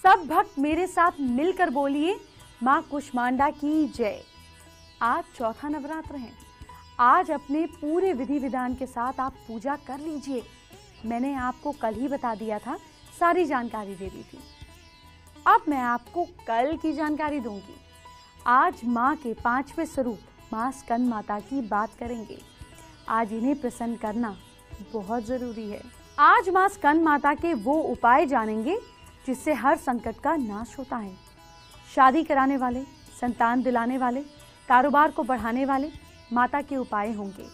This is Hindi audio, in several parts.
सब भक्त मेरे साथ मिलकर बोलिए माँ कुष्मांडा की जय। आज चौथा नवरात्र है। आज अपने पूरे विधि विधान के साथ आप पूजा कर लीजिए। मैंने आपको कल ही बता दिया था, सारी जानकारी दे दी थी। अब मैं आपको कल की जानकारी दूंगी। आज माँ के 5वें स्वरूप माँ स्कंद माता की बात करेंगे। आज इन्हें प्रसन्न करना बहुत जरूरी है। आज माँ स्कंद माता के वो उपाय जानेंगे जिससे हर संकट का नाश होता है। शादी कराने वाले, संतान दिलाने वाले, कारोबार को बढ़ाने वाले माता के उपाय होंगे।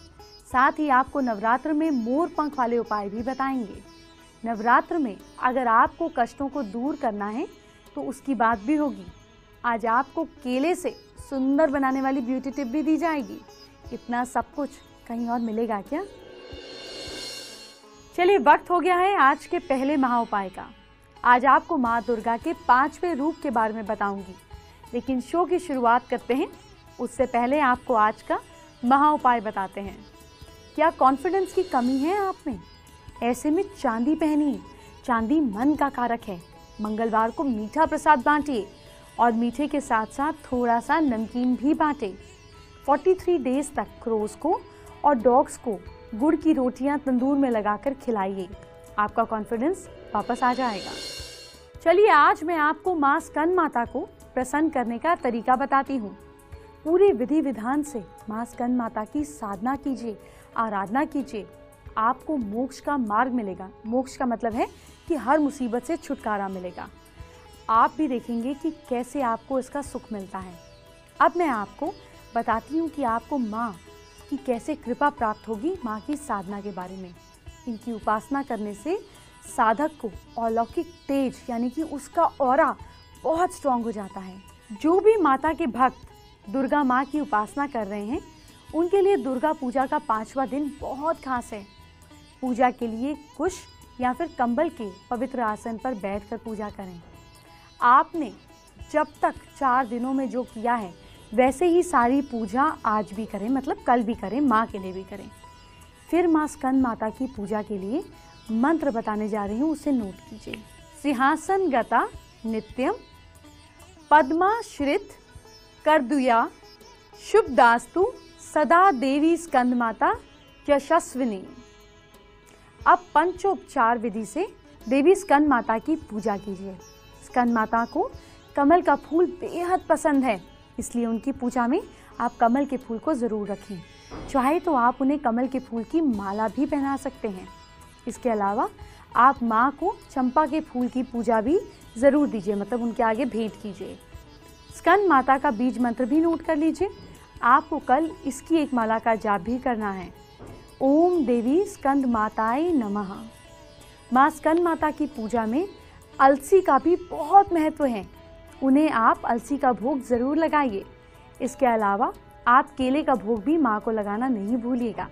साथ ही आपको नवरात्र में मोर पंख वाले उपाय भी बताएंगे। नवरात्र में अगर आपको कष्टों को दूर करना है तो उसकी बात भी होगी। आज आपको केले से सुंदर बनाने वाली ब्यूटी टिप भी दी जाएगी। इतना सब कुछ कहीं और मिलेगा क्या? चलिए, वक्त हो गया है आज के पहले महा उपाय का। आज आपको माँ दुर्गा के 5वें रूप के बारे में बताऊंगी, लेकिन शो की शुरुआत करते हैं उससे पहले आपको आज का महा उपाय बताते हैं। क्या कॉन्फिडेंस की कमी है आप में? ऐसे में चांदी पहनिए। चांदी मन का कारक है। मंगलवार को मीठा प्रसाद बांटिए और मीठे के साथ साथ थोड़ा सा नमकीन भी बांटे। 43 डेज तक क्रोस को और डॉग्स को गुड़ की रोटियां तंदूर में लगाकर खिलाइए। आपका कॉन्फिडेंस वापस आ जाएगा। चलिए, आज मैं आपको माँ स्कंद माता को प्रसन्न करने का तरीका बताती हूँ। पूरे विधि विधान से माँ स्कंद माता की साधना कीजिए, आराधना कीजिए। आपको मोक्ष का मार्ग मिलेगा। मोक्ष का मतलब है कि हर मुसीबत से छुटकारा मिलेगा। आप भी देखेंगे कि कैसे आपको इसका सुख मिलता है। अब मैं आपको बताती हूँ कि आपको माँ की कैसे कृपा प्राप्त होगी। माँ की साधना के बारे में, इनकी उपासना करने से साधक को अलौकिक तेज यानी कि उसका ऑरा बहुत स्ट्रांग हो जाता है। जो भी माता के भक्त दुर्गा माँ की उपासना कर रहे हैं उनके लिए दुर्गा पूजा का 5वां दिन बहुत खास है। पूजा के लिए कुश या फिर कंबल के पवित्र आसन पर बैठकर पूजा करें। आपने जब तक 4 दिनों में जो किया है वैसे ही सारी पूजा आज भी करें, मतलब कल भी करें, माँ के लिए भी करें। फिर माँ स्कंद माता की पूजा के लिए मंत्र बताने जा रही हूँ, उसे नोट कीजिए। सिंहासन गता नित्यम पद्माश्रित करदुया शुभदास्तु सदा देवी स्कंद माता यशस्विनी। अब पंचोपचार विधि से देवी स्कंद माता की पूजा कीजिए। स्कंद माता को कमल का फूल बेहद पसंद है, इसलिए उनकी पूजा में आप कमल के फूल को ज़रूर रखें। चाहे तो आप उन्हें कमल के फूल की माला भी पहना सकते हैं। इसके अलावा आप माँ को चंपा के फूल की पूजा भी ज़रूर दीजिए, मतलब उनके आगे भेंट कीजिए। स्कंद माता का बीज मंत्र भी नोट कर लीजिए। आपको कल इसकी एक माला का जाप भी करना है। ओम देवी स्कंद माताय नमः। माँ स्कंद माता की पूजा में अलसी का भी बहुत महत्व है। उन्हें आप अलसी का भोग ज़रूर लगाइए। इसके अलावा आप केले का भोग भी माँ को लगाना नहीं भूलिएगा।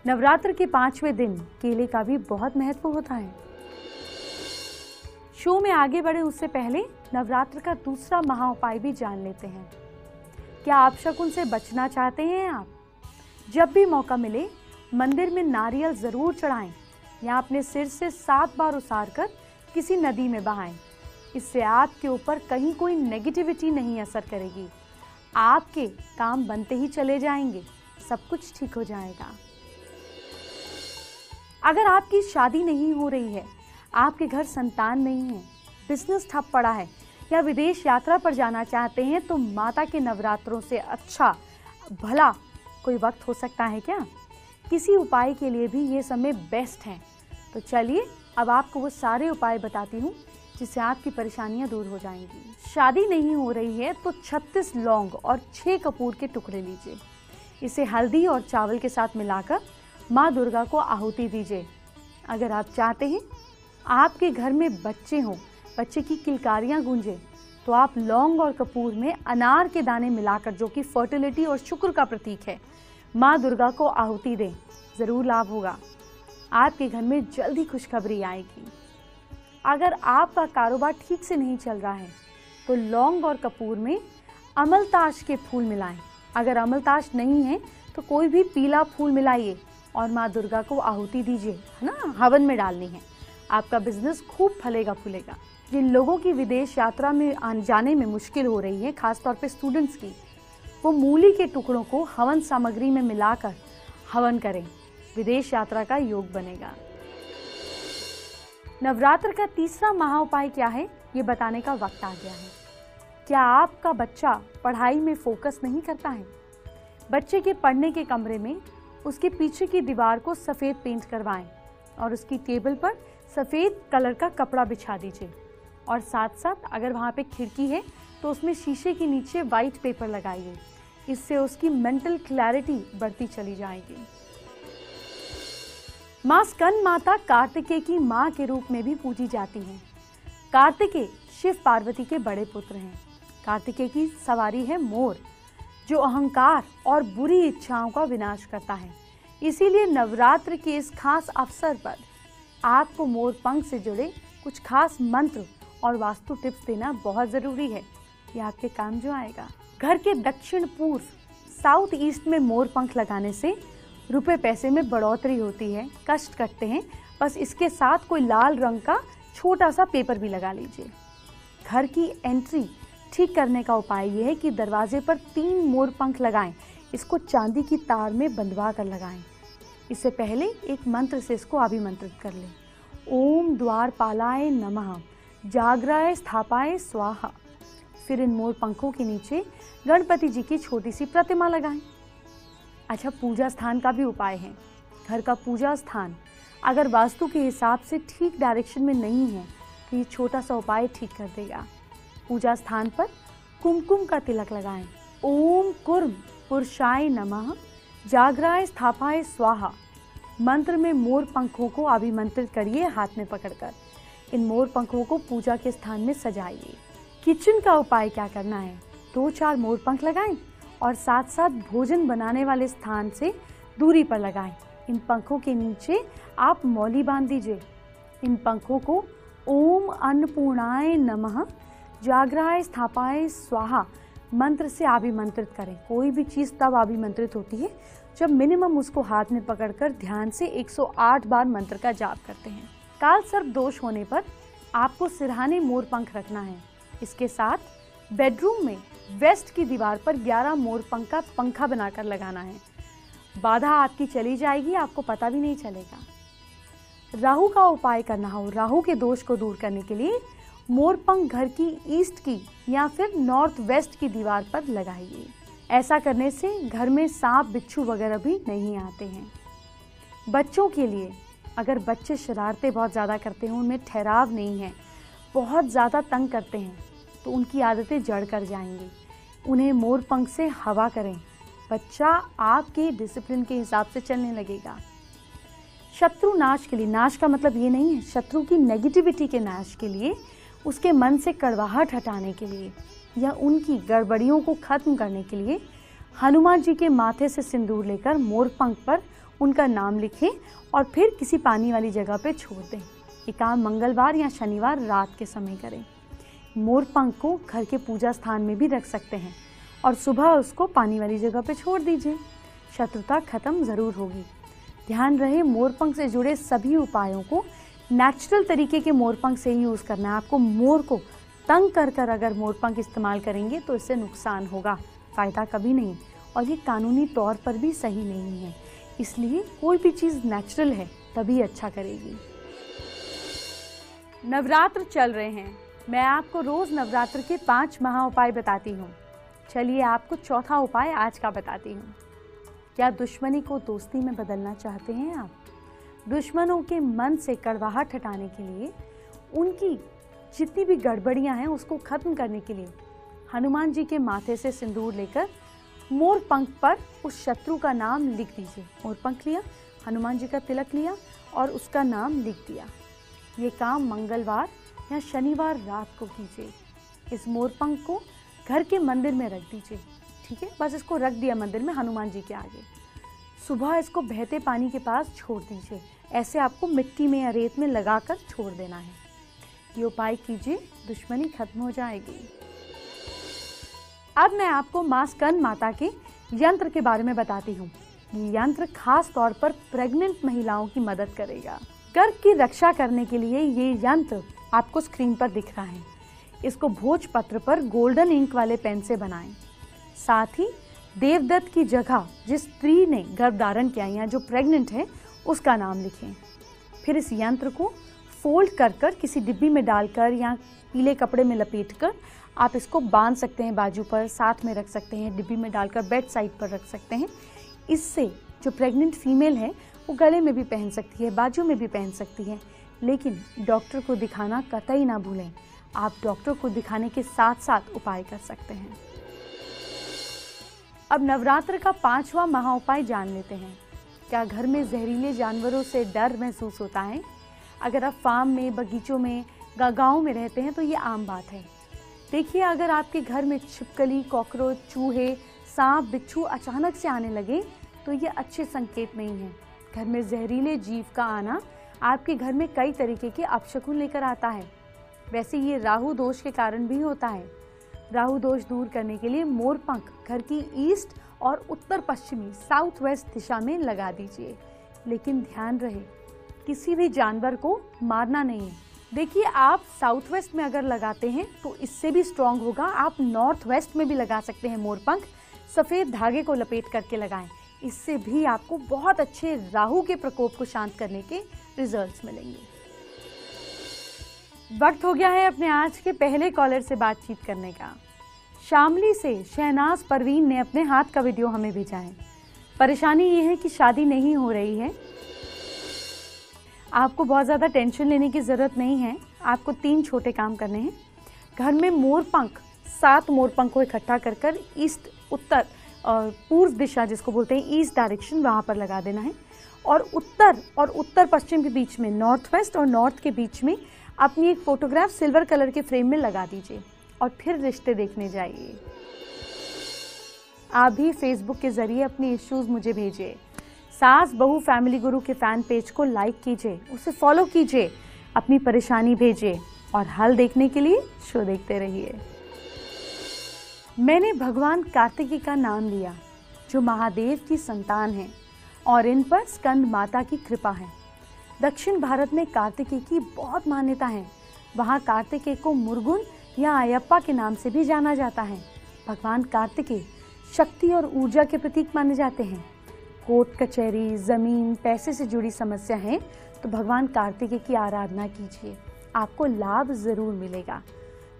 नवरात्र के 5वें दिन केले का भी बहुत महत्व होता है। शो में आगे बढ़े उससे पहले नवरात्र का दूसरा महा उपाय भी जान लेते हैं। क्या आप शकुन से बचना चाहते हैं? आप जब भी मौका मिले मंदिर में नारियल ज़रूर चढ़ाएं या अपने सिर से 7 बार उसारकर किसी नदी में बहाएं। इससे आपके ऊपर कहीं कोई नेगेटिविटी नहीं असर करेगी। आपके काम बनते ही चले जाएंगे, सब कुछ ठीक हो जाएगा। अगर आपकी शादी नहीं हो रही है, आपके घर संतान नहीं है, बिजनेस ठप पड़ा है या विदेश यात्रा पर जाना चाहते हैं, तो माता के नवरात्रों से अच्छा भला कोई वक्त हो सकता है क्या? किसी उपाय के लिए भी ये समय बेस्ट है। तो चलिए, अब आपको वो सारे उपाय बताती हूँ जिससे आपकी परेशानियाँ दूर हो जाएंगी। शादी नहीं हो रही है तो 36 लौंग और 6 कपूर के टुकड़े लीजिए। इसे हल्दी और चावल के साथ मिलाकर माँ दुर्गा को आहुति दीजिए। अगर आप चाहते हैं आपके घर में बच्चे हों, बच्चे की किलकारियाँ गूंजे, तो आप लौंग और कपूर में अनार के दाने मिलाकर, जो कि फर्टिलिटी और शुक्र का प्रतीक है, माँ दुर्गा को आहुति दें। ज़रूर लाभ होगा। आपके घर में जल्दी खुशखबरी आएगी। अगर आपका कारोबार ठीक से नहीं चल रहा है तो लौंग और कपूर में अमलताश के फूल मिलाएं। अगर अमलताश नहीं है तो कोई भी पीला फूल मिलाइए और माँ दुर्गा को आहुति दीजिए, है ना, हवन में डालनी है। आपका बिजनेस खूब फलेगा फूलेगा। जिन लोगों की विदेश यात्रा में जाने में मुश्किल हो रही है, खासतौर पे स्टूडेंट्स की, वो मूली के टुकड़ों को हवन सामग्री में मिलाकर हवन करें। विदेश यात्रा का योग बनेगा। नवरात्र का तीसरा महाउपाय क्या है, ये बताने का वक्त आ गया है। क्या आपका बच्चा पढ़ाई में फोकस नहीं करता है? बच्चे के पढ़ने के कमरे में उसके पीछे की दीवार को सफ़ेद पेंट करवाएं और उसकी टेबल पर सफ़ेद कलर का कपड़ा बिछा दीजिए। और साथ साथ अगर वहाँ पे खिड़की है तो उसमें शीशे के नीचे वाइट पेपर लगाइए। इससे उसकी मेंटल क्लैरिटी बढ़ती चली जाएगी। माँ स्कंद माता कार्तिकेय की माँ के रूप में भी पूजी जाती हैं। कार्तिकेय शिव पार्वती के बड़े पुत्र हैं। कार्तिकेय की सवारी है मोर, जो अहंकार और बुरी इच्छाओं का विनाश करता है। इसीलिए नवरात्र के इस खास अवसर पर आपको मोर पंख से जुड़े कुछ खास मंत्र और वास्तु टिप्स देना बहुत ज़रूरी है। यह आपके काम जो आएगा। घर के दक्षिण पूर्व साउथ ईस्ट में मोर पंख लगाने से रुपए पैसे में बढ़ोतरी होती है, कष्ट कटते हैं। बस इसके साथ कोई लाल रंग का छोटा सा पेपर भी लगा लीजिए। घर की एंट्री ठीक करने का उपाय यह है कि दरवाजे पर 3 मोर पंख लगाएं। इसको चांदी की तार में बंधवा कर लगाएं। इससे पहले एक मंत्र से इसको अभिमंत्रित कर लें। ओम द्वारपालाय नमः, जागराय स्थापाय स्वाहा। फिर इन मोर पंखों के नीचे गणपति जी की छोटी सी प्रतिमा लगाएं। अच्छा, पूजा स्थान का भी उपाय है। घर का पूजा स्थान अगर वास्तु के हिसाब से ठीक डायरेक्शन में नहीं है तो ये छोटा सा उपाय ठीक कर देगा। पूजा स्थान पर कुमकुम का तिलक लगाएं। ओम कुर्म पुरुषाय नमः, जागराय स्थापाय स्वाहा। मंत्र में मोर पंखों को अभिमंत्रित करिए हाथ में पकड़कर। इन मोर पंखों को पूजा के स्थान में सजाइए। किचन का उपाय क्या करना है, 2-4 मोर पंख लगाएं और साथ साथ भोजन बनाने वाले स्थान से दूरी पर लगाएं। इन पंखों के नीचे आप मौली बांध दीजिए। इन पंखों को ओम अन्नपूर्णाय नमः, जागराय स्थापाय स्वाहा मंत्र से अभिमंत्रित करें। कोई भी चीज़ तब अभिमंत्रित होती है जब मिनिमम उसको हाथ में पकड़कर ध्यान से 108 बार मंत्र का जाप करते हैं। काल सर्प दोष होने पर आपको सिरहाने मोर पंख रखना है। इसके साथ बेडरूम में वेस्ट की दीवार पर 11 मोर पंख का पंखा बनाकर लगाना है। बाधा आपकी चली जाएगी, आपको पता भी नहीं चलेगा। राहु का उपाय करना हो, राहु के दोष को दूर करने के लिए मोर पंख घर की ईस्ट की या फिर नॉर्थ वेस्ट की दीवार पर लगाइए। ऐसा करने से घर में सांप बिच्छू वगैरह भी नहीं आते हैं। बच्चों के लिए, अगर बच्चे शरारतें बहुत ज़्यादा करते हैं, उनमें ठहराव नहीं है, बहुत ज़्यादा तंग करते हैं, तो उनकी आदतें जड़ कर जाएंगी। उन्हें मोर पंख से हवा करें। बच्चा आपके डिसिप्लिन के हिसाब से चलने लगेगा। शत्रु नाश के लिए, नाश का मतलब ये नहीं है, शत्रु की नेगेटिविटी के नाश के लिए, उसके मन से कड़वाहट हटाने के लिए या उनकी गड़बड़ियों को खत्म करने के लिए हनुमान जी के माथे से सिंदूर लेकर मोर पंख पर उनका नाम लिखें और फिर किसी पानी वाली जगह पे छोड़ दें। ये काम मंगलवार या शनिवार रात के समय करें। मोर पंख को घर के पूजा स्थान में भी रख सकते हैं और सुबह उसको पानी वाली जगह पे छोड़ दीजिए। शत्रुता खत्म ज़रूर होगी। ध्यान रहे, मोर पंख से जुड़े सभी उपायों को नेचुरल तरीके के मोर पंख से ही यूज़ करना है। आपको मोर को तंग कर कर अगर मोर पंख इस्तेमाल करेंगे तो इससे नुकसान होगा, फ़ायदा कभी नहीं। और ये कानूनी तौर पर भी सही नहीं है। इसलिए कोई भी चीज़ नेचुरल है तभी अच्छा करेगी। नवरात्र चल रहे हैं, मैं आपको रोज़ नवरात्र के 5 महा उपाय बताती हूँ। चलिए आपको चौथा उपाय आज का बताती हूँ। क्या दुश्मनी को दोस्ती में बदलना चाहते हैं आप? दुश्मनों के मन से कड़वाहट हटाने के लिए, उनकी जितनी भी गड़बड़ियां हैं उसको खत्म करने के लिए हनुमान जी के माथे से सिंदूर लेकर मोर पंख पर उस शत्रु का नाम लिख दीजिए। मोर पंख लिया, हनुमान जी का तिलक लिया और उसका नाम लिख दिया। ये काम मंगलवार या शनिवार रात को कीजिए। इस मोर पंख को घर के मंदिर में रख दीजिए। ठीक है, बस इसको रख दिया मंदिर में हनुमान जी के आगे। सुबह इसको बहते पानी के पास छोड़ दीजिए। ऐसे आपको मिट्टी में या रेत में लगाकर छोड़ देना है। ये उपाय कीजिए, दुश्मनी खत्म हो जाएगी। अब मैं आपको माँ स्कंद माता के यंत्र के बारे में बताती हूँ। ये यंत्र खास तौर पर प्रेग्नेंट महिलाओं की मदद करेगा। गर्भ की रक्षा करने के लिए ये यंत्र आपको स्क्रीन पर दिख रहा है। इसको भोजपत्र पर गोल्डन इंक वाले पेन से बनाएं। साथ ही देवदत्त की जगह जिस स्त्री ने गर्भ धारण किया या जो प्रेग्नेंट है उसका नाम लिखें। फिर इस यंत्र को फोल्ड कर कर किसी डिब्बी में डालकर या पीले कपड़े में लपेटकर आप इसको बांध सकते हैं, बाजू पर साथ में रख सकते हैं, डिब्बी में डालकर बेड साइड पर रख सकते हैं। इससे जो प्रेग्नेंट फीमेल है वो गले में भी पहन सकती है, बाजू में भी पहन सकती है, लेकिन डॉक्टर को दिखाना कतई ना भूलें। आप डॉक्टर को दिखाने के साथ साथ उपाय कर सकते हैं। अब नवरात्र का 5वां महाउपाय जान लेते हैं। क्या घर में जहरीले जानवरों से डर महसूस होता है? अगर आप फार्म में, बगीचों में, गाँव में रहते हैं तो ये आम बात है। देखिए, अगर आपके घर में छिपकली, कॉकरोच, चूहे, सांप, बिच्छू अचानक से आने लगे तो ये अच्छे संकेत नहीं है। घर में जहरीले जीव का आना आपके घर में कई तरीके के अपशकुन लेकर आता है। वैसे ये राहु दोष के कारण भी होता है। राहु दोष दूर करने के लिए मोरपंख घर की ईस्ट और उत्तर पश्चिमी साउथ वेस्ट दिशा में लगा दीजिए, लेकिन ध्यान रहे किसी भी जानवर को मारना नहीं है। देखिए, आप साउथ वेस्ट में अगर लगाते हैं तो इससे भी स्ट्रांग होगा। आप नॉर्थ वेस्ट में भी लगा सकते हैं मोरपंख। सफ़ेद धागे को लपेट करके लगाएं, इससे भी आपको बहुत अच्छे राहु के प्रकोप को शांत करने के रिजल्ट्स मिलेंगे। वक्त हो गया है अपने आज के पहले कॉलर से बातचीत करने का। शामली से शहनाज परवीन ने अपने हाथ का वीडियो हमें भेजा है। परेशानी ये है कि शादी नहीं हो रही है। आपको बहुत ज़्यादा टेंशन लेने की ज़रूरत नहीं है। आपको 3 छोटे काम करने हैं। घर में मोरपंख 7 मोरपंख को इकट्ठा कर कर ईस्ट, उत्तर और पूर्व दिशा जिसको बोलते हैं ईस्ट डायरेक्शन, वहाँ पर लगा देना है। और उत्तर पश्चिम के बीच में, नॉर्थ वेस्ट और नॉर्थ के बीच में अपनी एक फोटोग्राफ सिल्वर कलर के फ्रेम में लगा दीजिए और फिर रिश्ते देखने जाइए। आप भी फेसबुक के जरिए अपने इश्यूज मुझे भेजिए। सास बहू फैमिली गुरु के फैन पेज को लाइक कीजिए, उसे फॉलो कीजिए, अपनी परेशानी भेजिए और हल देखने के लिए शो देखते रहिए। मैंने भगवान कार्तिकेय का नाम लिया जो महादेव की संतान हैं और इन पर स्कंद माता की कृपा है। दक्षिण भारत में कार्तिकेय की बहुत मान्यता है। वहाँ कार्तिकेय को मुर्गुन या अयप्पा के नाम से भी जाना जाता है। भगवान कार्तिकेय शक्ति और ऊर्जा के प्रतीक माने जाते हैं। कोर्ट कचहरी, जमीन, पैसे से जुड़ी समस्या है तो भगवान कार्तिकेय की आराधना कीजिए, आपको लाभ जरूर मिलेगा।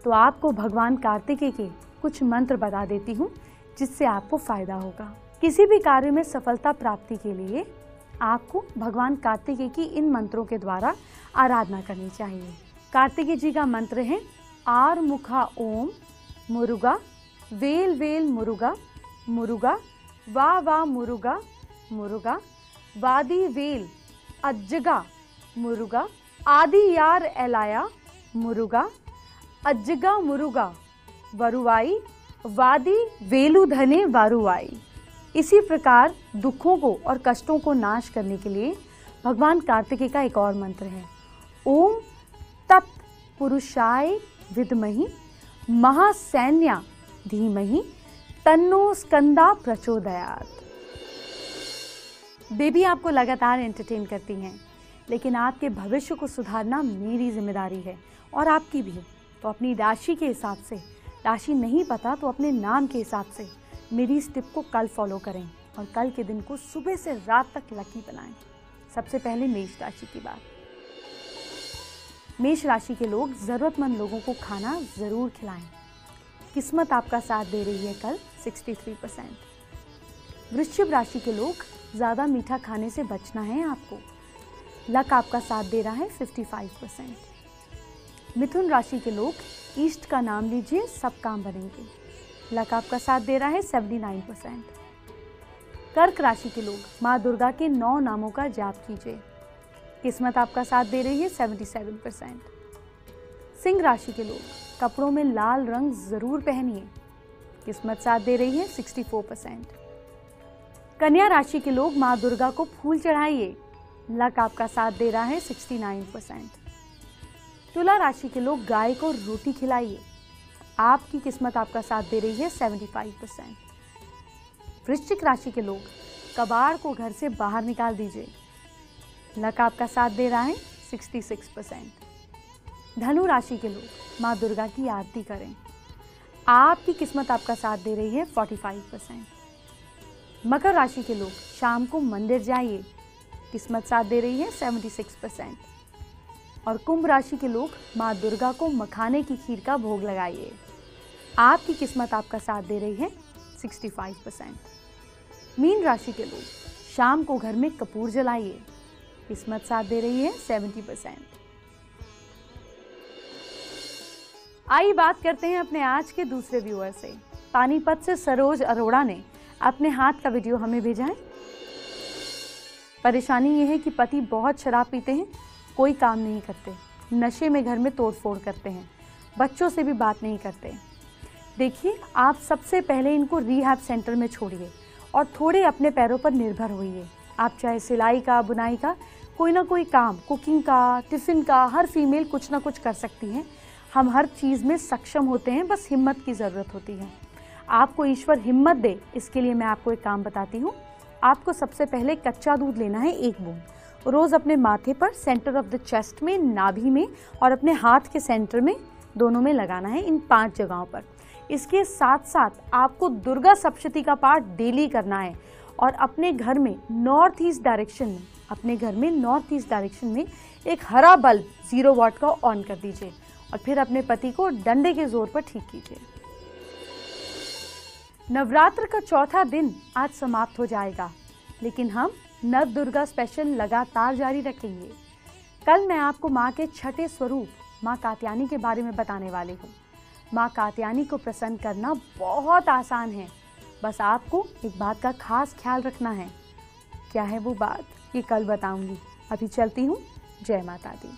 तो आपको भगवान कार्तिकेय के कुछ मंत्र बता देती हूँ जिससे आपको फायदा होगा। किसी भी कार्य में सफलता प्राप्ति के लिए आपको भगवान कार्तिकेय की इन मंत्रों के द्वारा आराधना करनी चाहिए। कार्तिकेय जी का मंत्र है आर मुखा ओम मुरुगा, वेल वेल मुरुगा, मुरुगा वा वा मुरुगा, मुरुगा वादी वेल अज्जगा, मुरुगा आदि यार एलाया, मुरुगा अज्जगा मुरुगा वरुवाई, वादी वेलु धने वारुवाई। इसी प्रकार दुखों को और कष्टों को नाश करने के लिए भगवान कार्तिकेय का एक और मंत्र है ओम तत्पुरुषाय विद्महि महासैन्या धीमहि तन्नो स्कंदा प्रचोदयात्। बेबी आपको लगातार एंटरटेन करती हैं, लेकिन आपके भविष्य को सुधारना मेरी जिम्मेदारी है और आपकी भी। तो अपनी राशि के हिसाब से, राशि नहीं पता तो अपने नाम के हिसाब से मेरी इस टिप को कल फॉलो करें और कल के दिन को सुबह से रात तक लकी बनाएं। सबसे पहले मेष राशि की बात। मेष राशि के लोग ज़रूरतमंद लोगों को खाना ज़रूर खिलाएं। किस्मत आपका साथ दे रही है कल 63%। वृश्चिक राशि के लोग ज़्यादा मीठा खाने से बचना है आपको। लक आपका साथ दे रहा है 55%। मिथुन राशि के लोग ईस्ट का नाम लीजिए, सब काम बनेंगे। लक आपका साथ दे रहा है 79%। कर्क राशि के लोग माँ दुर्गा के 9 नामों का जाप कीजिए। किस्मत आपका साथ दे रही है 77%। सिंह राशि के लोग कपड़ों में लाल रंग जरूर पहनिए। किस्मत साथ दे रही है 64%। कन्या राशि के लोग माँ दुर्गा को फूल चढ़ाइए। लक आपका साथ दे रहा है 69%। तुला राशि के लोग गाय को रोटी खिलाइए। आपकी किस्मत आपका साथ दे रही है 75%। वृश्चिक राशि के लोग कबाड़ को घर से बाहर निकाल दीजिए। लक आपका साथ दे रहा है 66%। धनु राशि के लोग माँ दुर्गा की आरती करें। आपकी किस्मत आपका साथ दे रही है 45%। मकर राशि के लोग शाम को मंदिर जाइए, किस्मत साथ दे रही है 76%। और कुंभ राशि के लोग माँ दुर्गा को मखाने की खीर का भोग लगाइए, आपकी किस्मत आपका साथ दे रही है 65%। मीन राशि के लोग शाम को घर में कपूर जलाइए, किस्मत साथ दे रही है 70%। आइए बात करते हैं अपने आज के दूसरे व्यूअर से। पानीपत से सरोज अरोड़ा ने अपने हाथ का वीडियो हमें भेजा है। परेशानी ये है कि पति बहुत शराब पीते हैं, कोई काम नहीं करते, नशे में घर में तोड़फोड़ करते हैं, बच्चों से भी बात नहीं करते। देखिए, आप सबसे पहले इनको रिहैब सेंटर में छोड़िए और थोड़े अपने पैरों पर निर्भर होइए। आप चाहे सिलाई का, बुनाई का, कोई ना कोई काम, कुकिंग का, टिफ़िन का, हर फीमेल कुछ ना कुछ कर सकती है। हम हर चीज़ में सक्षम होते हैं, बस हिम्मत की ज़रूरत होती है। आपको ईश्वर हिम्मत दे, इसके लिए मैं आपको एक काम बताती हूँ। आपको सबसे पहले कच्चा दूध लेना है 1 बूंद, रोज़ अपने माथे पर सेंटर ऑफ द चेस्ट में, नाभि में और अपने हाथ के सेंटर में, दोनों में लगाना है, इन 5 जगहों पर। इसके साथ साथ आपको दुर्गा सप्तशती का पाठ डेली करना है और अपने घर में नॉर्थ ईस्ट डायरेक्शन में एक हरा बल्ब 0 वाट का ऑन कर दीजिए और फिर अपने पति को डंडे के जोर पर ठीक कीजिए। नवरात्र का चौथा दिन आज समाप्त हो जाएगा, लेकिन हम नव दुर्गा स्पेशल लगातार जारी रखेंगे। कल मैं आपको माँ के छठे स्वरूप माँ कात्यायनी के बारे में बताने वाली हूँ। माँ कात्यायनी को प्रसन्न करना बहुत आसान है, बस आपको एक बात का खास ख्याल रखना है। क्या है वो बात, ये कल बताऊंगी। अभी चलती हूँ। जय माता दी।